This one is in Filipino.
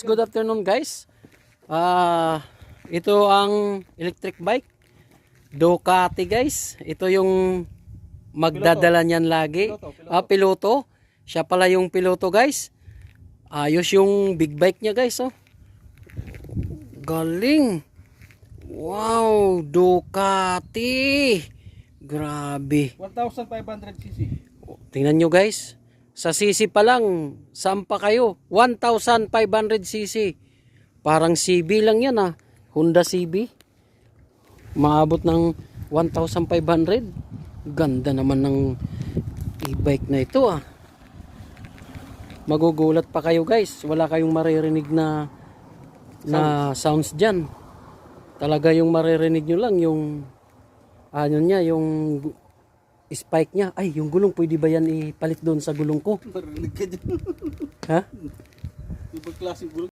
Good afternoon guys. Ito ang electric bike Ducati guys. Ito yung magdadala niyan lagi. Piloto. Siya pala yung piloto guys. Ayos yung big bike niya guys. Oh. Galing. Wow, Ducati. Grabe. 1,500cc. Tingnan nyo guys. Sa CC pa lang, sampa kayo. 1,500cc. Parang CB lang yan ah. Honda CB. Maabot ng 1,500. Ganda naman ng e-bike na ito ah. Magugulat pa kayo guys. Wala kayong maririnig na sounds dyan. Talaga yung maririnig nyo lang yung ano niya, yung spike niya. Ay, yung gulong, pwede ba yan ipalit doon sa gulong ko? Marinig ka dyan. Ha? Ibang klase gulong.